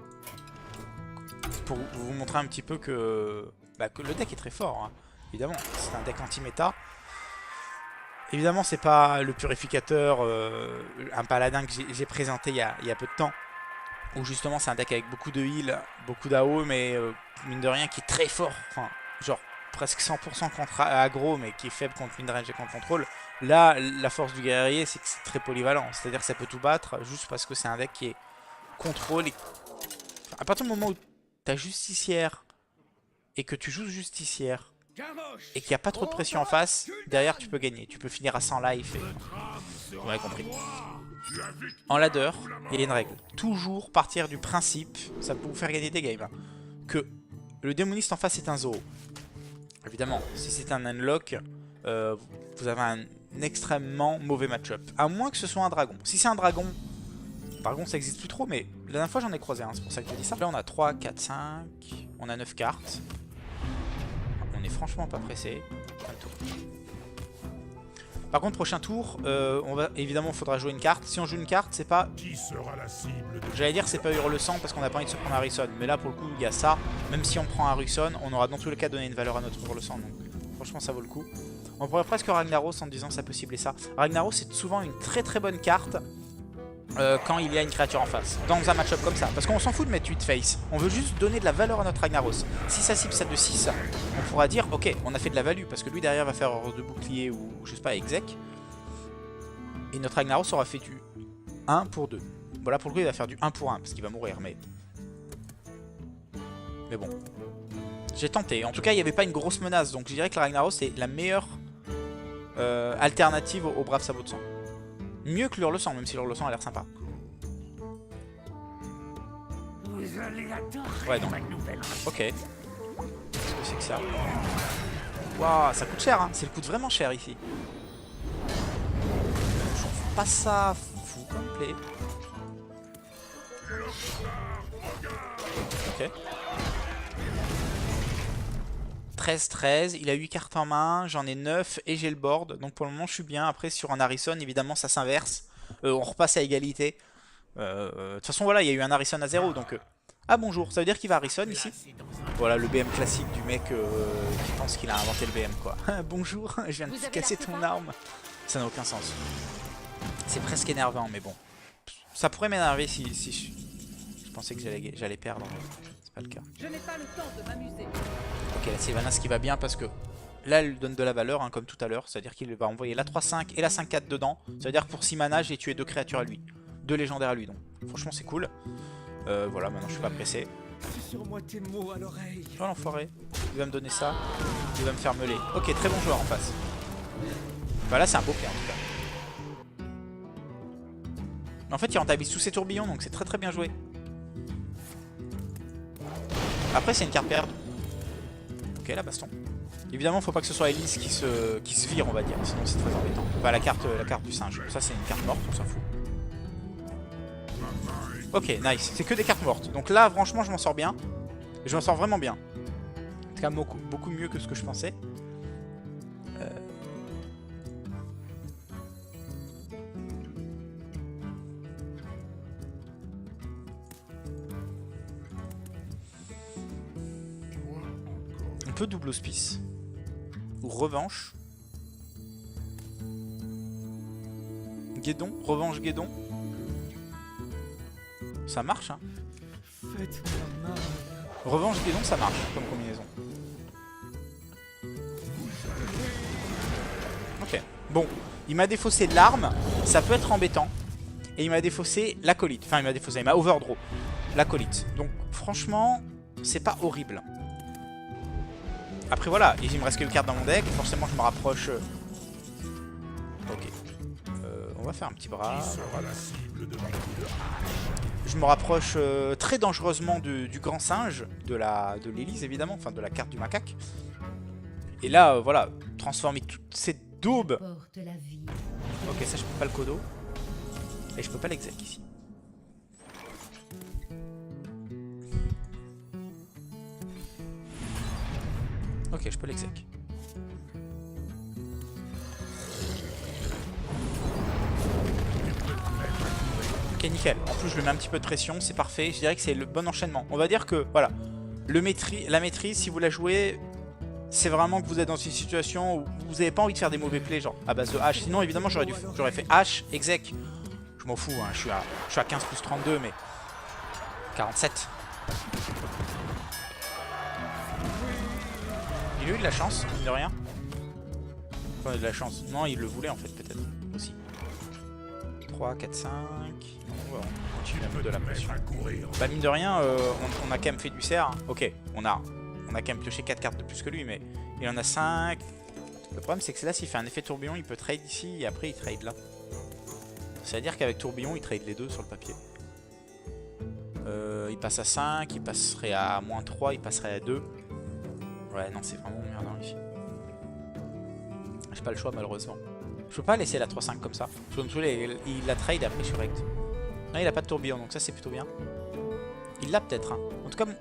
Pour vous montrer un petit peu que le deck est très fort, hein. Évidemment, c'est un deck anti-méta. Évidemment, c'est pas le purificateur, un paladin que j'ai présenté il y a peu de temps. Où justement, c'est un deck avec beaucoup de heal, beaucoup d'AO, mais mine de rien qui est très fort. Enfin, genre presque 100% contre aggro, mais qui est faible contre midrange et contre contrôle. Là, la force du guerrier, c'est que c'est très polyvalent. C'est-à-dire que ça peut tout battre, juste parce que c'est un deck qui est contrôle. À partir du moment où tu as justicière, et que tu joues justicière, et qu'il n'y a pas trop de pression en face, derrière tu peux gagner. Tu peux finir à 100 life, et... vous m'avez compris. En ladder, il y a une règle. Toujours partir du principe, ça peut vous faire gagner des games, hein, que le démoniste en face est un Zoro. Évidemment, si c'est un unlock, vous avez un extrêmement mauvais match-up. À moins que ce soit un dragon. Si c'est un dragon ça existe plus trop, mais la dernière fois j'en ai croisé un, c'est pour ça que je dis ça. Là on a 3, 4, 5, on a 9 cartes. On est franchement pas pressé. Par contre, prochain tour, évidemment il faudra jouer une carte. Si on joue une carte, c'est pas... J'allais dire c'est pas Hurle-Sang parce qu'on n'a pas envie de se prendre Harrison. Mais là pour le coup il y a ça. Même si on prend Harrison, on aura dans tous les cas donné une valeur à notre Hurle-Sang. Donc franchement ça vaut le coup. On pourrait presque Ragnaros en disant ça peut cibler ça. Ragnaros c'est souvent une très très bonne carte quand il y a une créature en face. Dans un match-up comme ça. Parce qu'on s'en fout de mettre 8 face. On veut juste donner de la valeur à notre Ragnaros. Si ça cible ça de 6, on pourra dire ok on a fait de la value. Parce que lui derrière va faire hors de bouclier ou je sais pas exec. Et notre Ragnaros aura fait du 1 pour 2. Voilà pour le coup il va faire du 1 pour 1 parce qu'il va mourir mais bon. J'ai tenté. En tout cas il n'y avait pas une grosse menace. Donc je dirais que le Ragnaros c'est la meilleure alternative au brave sabot de sang. Mieux que l'Hurle-Sang, même si l'Hurle-Sang a l'air sympa. Ouais, non. Ok. Qu'est-ce que c'est que ça? Waouh, ça coûte cher, hein. Ça coûte vraiment cher ici. Je trouve pas ça fou complet. Ok. 13-13, il a 8 cartes en main, j'en ai 9 et j'ai le board. Donc pour le moment je suis bien. Après sur un Harrison évidemment ça s'inverse. On repasse à égalité. De toute façon voilà il y a eu un Harrison à 0 donc... Ah bonjour, ça veut dire qu'il va Harrison ici. Voilà le BM classique du mec qui pense qu'il a inventé le BM quoi. Bonjour, je viens de te casser ton arme. Ça n'a aucun sens. C'est presque énervant mais bon. Ça pourrait m'énerver si je pensais que j'allais perdre. C'est pas le cas. Je n'ai pas le temps de m'amuser. Ok, la Sylvanas qui va bien parce que là elle donne de la valeur hein, comme tout à l'heure. C'est-à-dire qu'il va envoyer la 3-5 et la 5-4 dedans. C'est-à-dire que pour 6 mana j'ai tué 2 créatures à lui. 2 légendaires à lui donc. Franchement c'est cool. Voilà, maintenant je suis pas pressé. Sur-moi tes mots à l'oreille. Oh l'enfoiré. Il va me donner ça. Il va me faire meuler. Ok, très bon joueur en face. Bah là c'est un beau play en tout cas. En fait il rentabilise tous ses tourbillons donc c'est très très bien joué. Après c'est une carte perdue. Ok la baston. Évidemment faut pas que ce soit Elise qui se vire on va dire, sinon c'est très embêtant. Enfin la carte du singe, ça c'est une carte morte, on s'en fout. Ok nice, c'est que des cartes mortes. Donc là franchement je m'en sors bien. Je m'en sors vraiment bien. En tout cas beaucoup mieux que ce que je pensais. On peut double hospice. Ou revanche. Guédon, revanche Guédon. Ça marche hein. Faites-moi mal. Revanche Guédon ça marche comme combinaison. Ok. Bon, il m'a défaussé l'arme, ça peut être embêtant. Et il m'a défaussé l'acolyte. Enfin il m'a overdraw l'acolyte. Donc franchement, c'est pas horrible. Après voilà, il me reste qu'une carte dans mon deck, forcément je me rapproche. Ok. On va faire un petit bras. Je me rapproche très dangereusement du grand singe, de l'Élise évidemment, enfin de la carte du macaque. Et là, voilà, transformer toute cette daube. Ok, ça je peux pas le codo. Et je peux pas l'exec ici. Ok, je peux l'exec. Ok, nickel. En plus, je lui mets un petit peu de pression, c'est parfait. Je dirais que c'est le bon enchaînement. On va dire que, voilà, la maîtrise, si vous la jouez, c'est vraiment que vous êtes dans une situation où vous n'avez pas envie de faire des mauvais plays, genre à base de H. Sinon, évidemment, j'aurais fait H, exec. Je m'en fous, hein. Je suis à 15 plus 32, mais 47. Il a eu de la chance, mine de rien. Enfin, de la chance. Non, il le voulait en fait, peut-être aussi. 3, 4, 5. On continue à mettre de la pression. Bah, mine de rien, on a quand même fait du CR. Ok, on a quand même pioché 4 cartes de plus que lui, mais il en a 5. Le problème, c'est que là, s'il fait un effet tourbillon, il peut trade ici et après il trade là. C'est-à-dire qu'avec tourbillon, il trade les deux sur le papier. Il passe à 5, il passerait à -3, il passerait à 2. Ouais, non, c'est vraiment emmerdant ici. J'ai pas le choix, malheureusement. Je peux pas laisser la 3-5 comme ça. Parce que il la trade après sur rect. Non, il a pas de tourbillon, donc ça, c'est plutôt bien. Il l'a peut-être, hein. En tout cas... Ouais,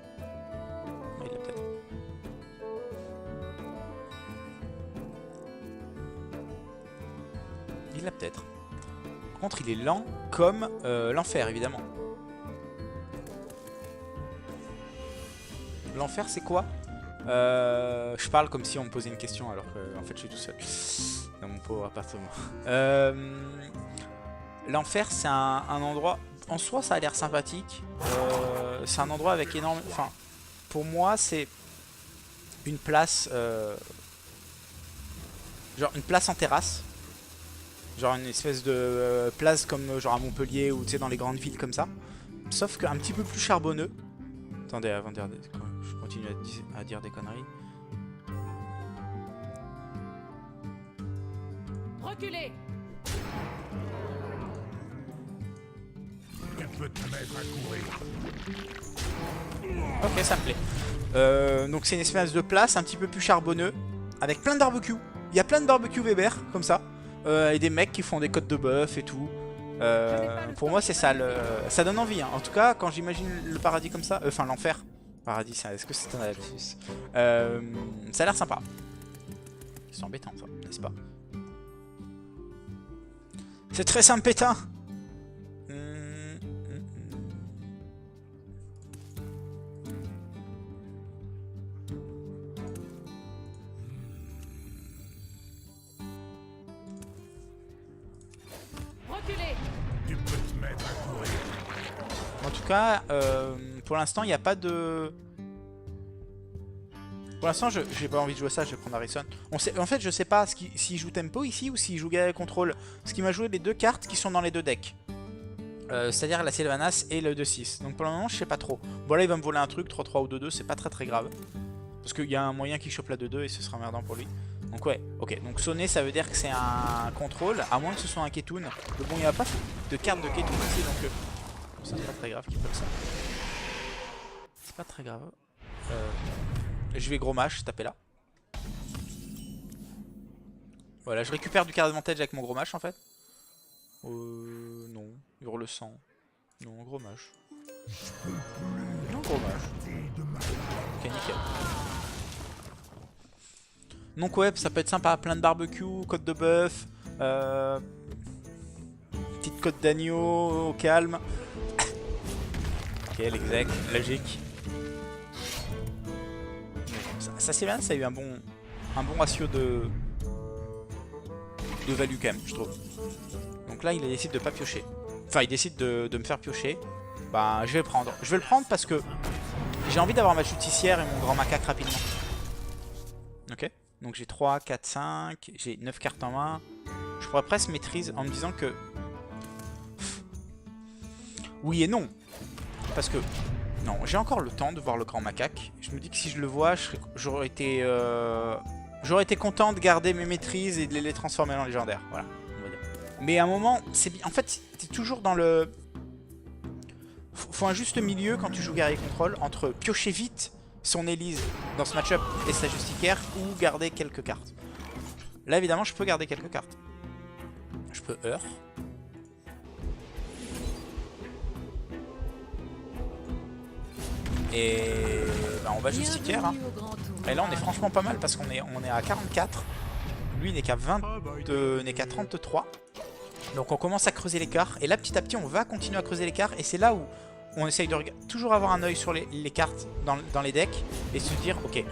il l'a peut-être. Il l'a peut-être. Par contre, il est lent comme l'enfer, évidemment. L'enfer, c'est quoi? Je parle comme si on me posait une question alors que en fait je suis tout seul dans mon pauvre appartement. L'enfer c'est un endroit, en soi ça a l'air sympathique, c'est un endroit avec énorme... Enfin pour moi c'est une place, genre une place en terrasse, genre une espèce de place comme genre à Montpellier ou tu sais dans les grandes villes comme ça, sauf qu'un petit peu plus charbonneux. Attendez, avant de dire je continue à dire des conneries. Reculez. Tu peux te mettre à courir. Ok, ça me plaît. Donc c'est une espèce de place un petit peu plus charbonneux, avec plein de barbecues. Il y a plein de barbecues Weber, comme ça. Et des mecs qui font des côtes de bœuf et tout. Pour moi c'est ça, ça donne envie hein. En tout cas quand j'imagine le paradis comme ça, enfin l'enfer. Paradis, est-ce que c'est un lapsus? Ça a l'air sympa. C'est embêtant ça, n'est-ce pas? C'est très sympétain. Reculez. Tu peux te mettre à courir. En tout cas, pour l'instant, il n'y a pas de... Pour l'instant, j'ai pas envie de jouer ça, je vais prendre Harrison. En fait, je sais pas s'il joue tempo ici ou s'il joue guerre et contrôle. Parce qu'il m'a joué les deux cartes qui sont dans les deux decks. C'est-à-dire la Sylvanas et le 2-6. Donc pour le moment, je sais pas trop. Bon là, il va me voler un truc, 3-3 ou 2-2, c'est pas très grave. Parce qu'il y a un moyen qu'il chope la 2-2 et ce sera merdant pour lui. Donc ouais, ok. Donc sonner, ça veut dire que c'est un contrôle, à moins que ce soit un Ketun. Mais bon, il n'y a pas de carte de Ketun ici, donc bon, ça c'est pas très grave qu'il peut ça. C'est pas très grave. Je vais gros mâche, taper là. Voilà, je récupère du card advantage avec mon gros mâche en fait. Non, hurle sang. Non, gros mâche. Non, gros mâche. Ok, nickel. Donc ouais, ça peut être sympa, plein de barbecue, côte de bœuf, petite côte d'agneau au calme. Ok, l'exec, logique. Ça c'est bien, ça a eu un bon ratio de value quand même, je trouve. Donc là, il décide de pas piocher. Enfin, il décide de me faire piocher. Bah, je vais le prendre. Je vais le prendre parce que j'ai envie d'avoir ma justicière et mon grand macaque rapidement. Ok. Donc j'ai 3, 4, 5. J'ai 9 cartes en main. Je pourrais presque maîtriser en me disant que... Oui et non. Parce que... Non, j'ai encore le temps de voir le grand macaque. Je me dis que si je le vois, j'aurais été content de garder mes maîtrises et de les transformer en légendaire. Voilà, on va dire. Mais à un moment, c'est bien. En fait, t'es toujours dans le... Faut un juste milieu quand tu joues guerrier contrôle entre piocher vite son Elise dans ce match-up et sa justicière ou garder quelques cartes. Là, évidemment, je peux garder quelques cartes. Je peux heurts. Et bah, on va justicière. Hein. Et là, on est franchement pas mal parce qu'on est à 44. Lui n'est qu'à 33. Donc on commence à creuser l'écart. Et là, petit à petit, on va continuer à creuser l'écart. Et c'est là où on essaye de toujours avoir un œil sur les cartes dans les decks. Et se dire, ok,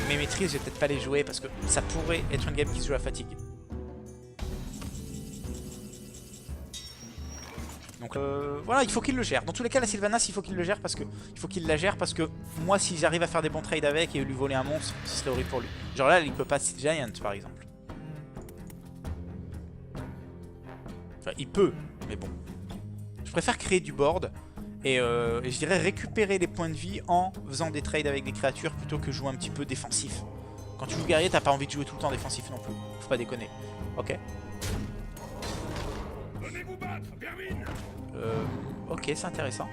mes maîtrises, je vais peut-être pas les jouer parce que ça pourrait être une game qui se joue à fatigue. Donc voilà, il faut qu'il le gère. Dans tous les cas, la Sylvanas, il faut qu'il le gère parce que la gère parce que moi, si j'arrive à faire des bons trades avec et lui voler un monstre, ce serait horrible pour lui. Genre là, il peut pas Giant par exemple. Enfin, il peut, mais bon. Je préfère créer du board et je dirais récupérer les points de vie en faisant des trades avec des créatures plutôt que jouer un petit peu défensif. Quand tu joues guerrier, t'as pas envie de jouer tout le temps défensif non plus. Faut pas déconner. Ok. Ok, c'est intéressant.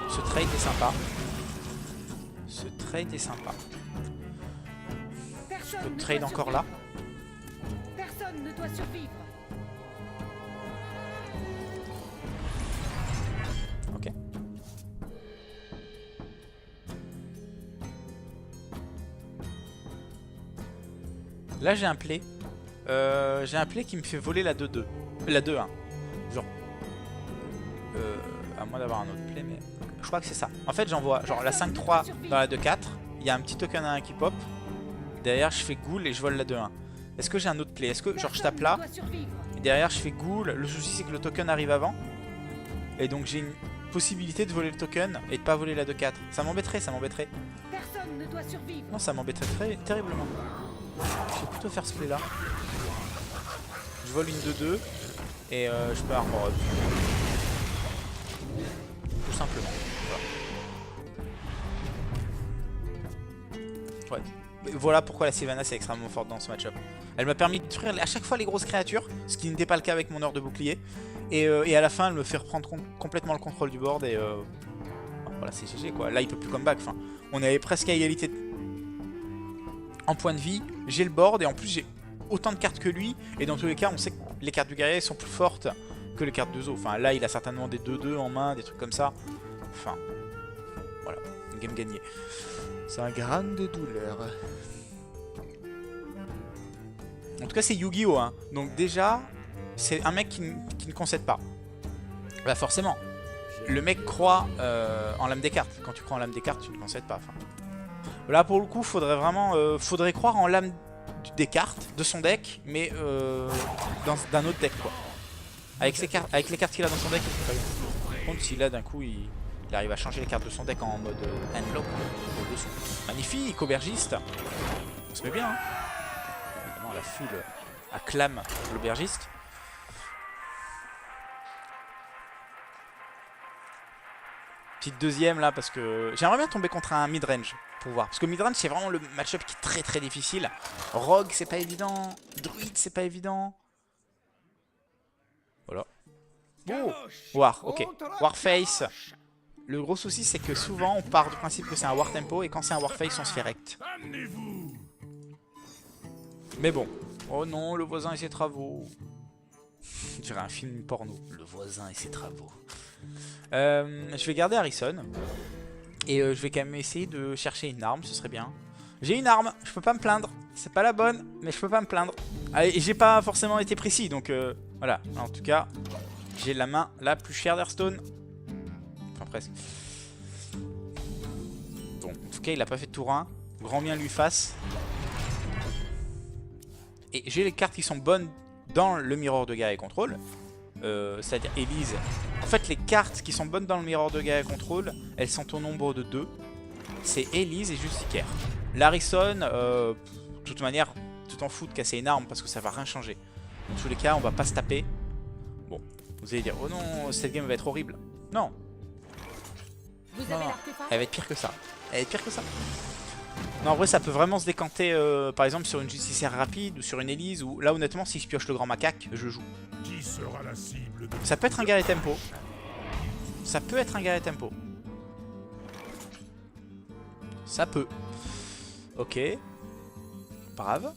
Ce trade est sympa. Ce trade est sympa. Je peux trade encore là. Personne ne doit survivre. Ok. Là j'ai un play. J'ai un play qui me fait voler la 2-2. La 2-1. Genre. À moins d'avoir un autre play, mais je crois que c'est ça. En fait, j'envoie genre la 5-3 dans la 2-4. Il y a un petit token à 1 qui pop. Derrière, je fais ghoul et je vole la 2-1. Est-ce que j'ai un autre play? Est-ce que genre je tape là et derrière je fais ghoul? Le souci c'est que le token arrive avant. Et donc j'ai une possibilité de voler le token et de pas voler la 2-4. Ça m'embêterait, ça m'embêterait. Personne ne doit survivre. Non, ça m'embêterait terriblement. Je vais plutôt faire ce play là. Je vole une 2-2 et je peux armor up. Tout simplement. Voilà. Ouais. Voilà pourquoi la Sylvanas est extrêmement forte dans ce match-up. Elle m'a permis de détruire à chaque fois les grosses créatures, ce qui n'était pas le cas avec mon heure de bouclier. Et à la fin, elle me fait reprendre complètement le contrôle du board. Et voilà, c'est GG quoi. Là, il peut plus comeback. Enfin, on est presque à égalité en points de vie. J'ai le board et en plus, j'ai autant de cartes que lui. Et dans tous les cas, on sait que les cartes du guerrier sont plus fortes que les cartes de Zo. Enfin, là, il a certainement des 2-2 en main, des trucs comme ça. Enfin, voilà, une game gagnée. C'est un grande douleur. En tout cas, c'est Yu-Gi-Oh! Hein. Donc déjà, c'est un mec qui ne concède pas. Bah forcément, le mec croit en l'âme des cartes. Quand tu crois en l'âme des cartes, tu ne concèdes pas. Enfin, là, pour le coup, faudrait vraiment, faudrait croire en l'âme des cartes, de son deck, mais d'un autre deck, quoi. Avec les cartes qu'il a dans son deck, il fait pas bien. Par contre, si là, d'un coup, il arrive à changer les cartes de son deck en mode handlock, au-dessus. Magnifique, aubergiste. On se met bien, hein. Évidemment, la foule acclame l'aubergiste. Petite deuxième là, parce que j'aimerais bien tomber contre un mid-range. pour voir. Parce que midrange, c'est vraiment le match-up qui est très très difficile. Rogue, c'est pas évident. Druide, c'est pas évident. Voilà. Oh, War, ok. Warface. Le gros souci, c'est que souvent, on part du principe que c'est un War Tempo, et quand c'est un Warface, on se fait rect. Amenez-vous. Mais bon. Oh non, le voisin et ses travaux. Je dirais un film porno. Le voisin et ses travaux. Je vais garder Harrison. Et je vais quand même essayer de chercher une arme, ce serait bien. J'ai une arme, je peux pas me plaindre. C'est pas la bonne, mais je peux pas me plaindre. Allez, et j'ai pas forcément été précis, donc voilà. En tout cas, j'ai la main la plus chère d'Hearthstone. Enfin presque. Bon, en tout cas, il a pas fait de tour 1. Grand bien lui fasse. Et j'ai les cartes qui sont bonnes dans le Mirror de Gaia et Control. C'est-à-dire Elise. En fait, les cartes qui sont bonnes dans le Mirror de Gaia Control, elles sont au nombre de 2. C'est Elise et Justicaire. L'Harrison, de toute manière, tu t'en fous de casser une arme parce que ça va rien changer. Dans tous les cas, on va pas se taper. Bon, vous allez dire, oh non, cette game va être horrible. Non. Vous Non, avez non. l'artefact? Elle va être pire que ça. Elle va être pire que ça. Non, en vrai, ça peut vraiment se décanter, par exemple, sur une Justicière rapide ou sur une Elise. Ou là, honnêtement, si je pioche le grand macaque, je joue. Qui sera la cible de... Ça peut être un guerrier tempo. Ça peut être un guerrier tempo. Ça peut. Ok. Brave.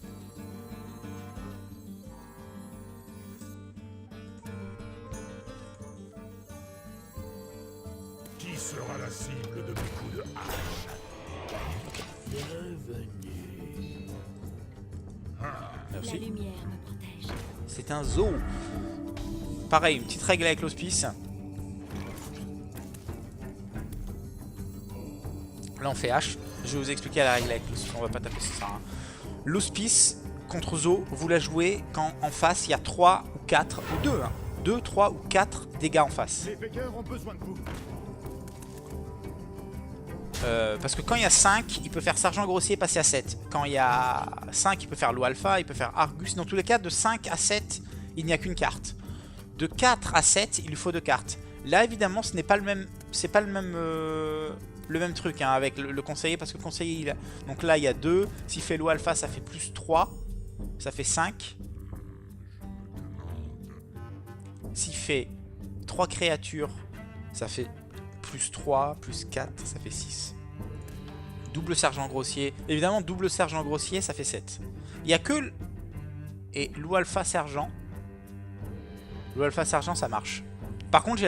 Qui sera la cible de mes coups de hache? La Merci. lumière me protège. C'est un zoo. Pareil, une petite règle avec l'hospice. Là on fait H. Je vais vous expliquer la règle avec l'hospice. On va pas taper ça. Hein. L'hospice contre zoo, vous la jouez quand en face il y a 3 ou 4 ou 2. Hein. 2, 3 ou 4 dégâts en face. Les Fakers ont besoin de vous. Parce que quand il y a 5, il peut faire Sergent Grossier et passer à 7. Quand il y a 5, il peut faire Loup Alpha, il peut faire Argus. Dans tous les cas, de 5 à 7, il n'y a qu'une carte. De 4 à 7, il lui faut 2 cartes. Là, évidemment, ce n'est pas le même. C'est pas le même truc hein, avec le conseiller. Parce que le conseiller, il a... Donc là, il y a 2. S'il fait Loup Alpha, ça fait plus 3. Ça fait 5. S'il fait 3 créatures, ça fait plus 3, plus 4, ça fait 6. Double sergent grossier. Évidemment, double sergent grossier, ça fait 7. Il n'y a que... Et loup alpha sergent. Loup alpha sergent, ça marche. Par contre, j'ai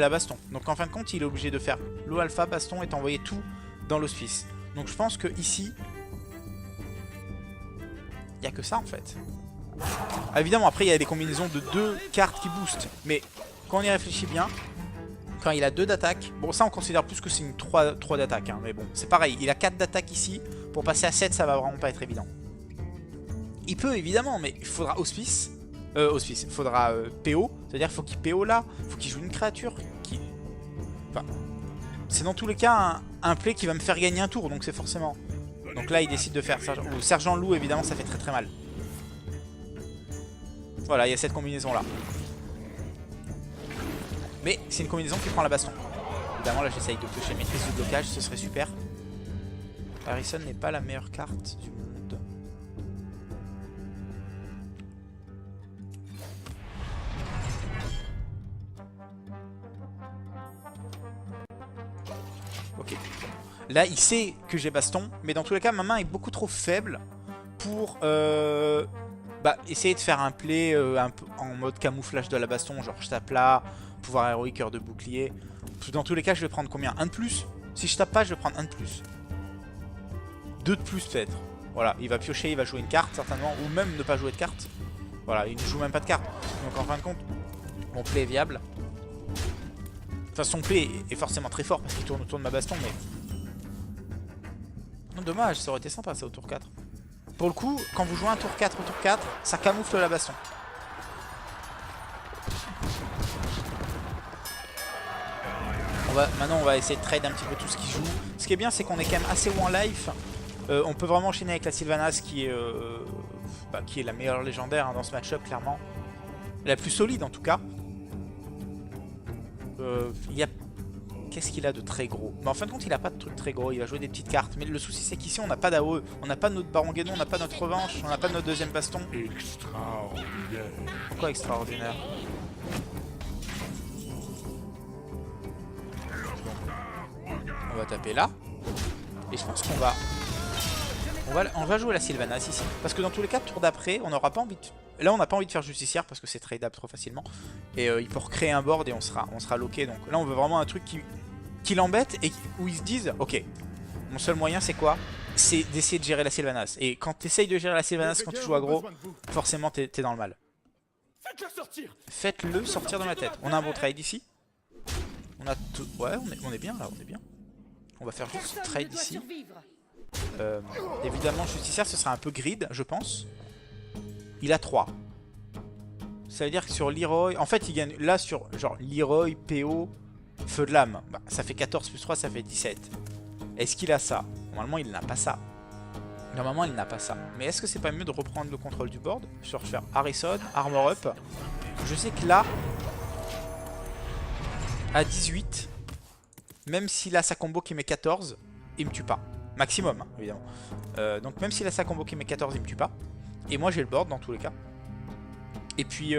la baston. Donc en fin de compte, il est obligé de faire loup alpha, baston et t'envoyer tout dans l'hospice. Donc je pense que ici, il n'y a que ça en fait. Ah, évidemment, après, il y a des combinaisons de 2 cartes qui boostent. Mais quand on y réfléchit bien... Quand il a 2 d'attaque, bon ça on considère plus que c'est une 3 d'attaque, hein, mais bon, c'est pareil, il a 4 d'attaque ici, pour passer à 7 ça va vraiment pas être évident. Il peut évidemment, mais il faudra hospice, il faudra PO, c'est-à-dire qu'il faut qu'il PO là, il faut qu'il joue une créature qui... Enfin, c'est dans tous les cas un play qui va me faire gagner un tour, donc c'est forcément... Donc là il décide de faire Sergent Loup, évidemment ça fait très très mal. Voilà, il y a cette combinaison là. Mais c'est une combinaison qui prend la baston. Évidemment, là, j'essaye de piocher maîtrise du blocage, ce serait super. Harrison n'est pas la meilleure carte du monde. Ok. Là, il sait que j'ai baston, mais dans tous les cas, ma main est beaucoup trop faible pour essayer de faire un play un peu en mode camouflage de la baston, genre je tape là, pouvoir héroïque, cœur de bouclier. Dans tous les cas, je vais prendre combien? 1 de plus? Si je tape pas, je vais prendre 1 de plus. 2 de plus peut-être. Voilà, il va piocher, il va jouer une carte certainement, ou même ne pas jouer de carte. Voilà, il ne joue même pas de carte. Donc en fin de compte, mon play est viable. Enfin, son play est forcément très fort parce qu'il tourne autour de ma baston, mais... Non, dommage, ça aurait été sympa ça au tour 4. Pour le coup, quand vous jouez un tour 4 au tour 4, ça camoufle la baston. Maintenant, on va essayer de trade un petit peu tout ce qui joue. Ce qui est bien, c'est qu'on est quand même assez haut en life. On peut vraiment enchaîner avec la Sylvanas qui est la meilleure légendaire hein, dans ce match-up, clairement. La plus solide, en tout cas. Il y a Qu'est-ce qu'il a de très gros? Bah en fin de compte il a pas de truc très gros, il va jouer des petites cartes. Mais le souci c'est qu'ici on n'a pas d'AOE, on n'a pas notre Baron Guénon, on n'a pas notre revanche, on n'a pas notre deuxième baston. Extraordinaire. Pourquoi extraordinaire? On va taper là. Et je pense qu'on va... On va jouer la Sylvanas ici. Parce que dans tous les cas, tour d'après, on n'aura pas envie de... Là, on n'a pas envie de faire Justicière parce que c'est tradable trop facilement. Et il peut recréer un board et on sera loqué. Donc là, on veut vraiment un truc qui l'embête et où ils se disent, ok, mon seul moyen, c'est quoi? C'est d'essayer de gérer la Sylvanas. Et quand tu essayes de gérer la Sylvanas, quand tu joues aggro, forcément, t'es dans le mal. Faites-le sortir de ma tête. On a un bon trade ici. On a tout... Ouais, on est bien là, on est bien. On va faire juste ce trade ici. Évidemment, Justicière, ce sera un peu grid, je pense. Il a 3. Ça veut dire que sur Leroy... En fait, il gagne là sur genre Leroy, PO, Feu de l'âme. Bah, ça fait 14 plus 3, ça fait 17. Est-ce qu'il a ça? Normalement, il n'a pas ça. Normalement, il n'a pas ça. Mais est-ce que c'est pas mieux de reprendre le contrôle du board? Sur faire Harrison, Armor Up. Je sais que là, à 18, même s'il a sa combo qui met 14, il me tue pas. Maximum, hein, évidemment. Donc même s'il a sa combo qui met 14, il me tue pas. Et moi j'ai le board dans tous les cas. Et puis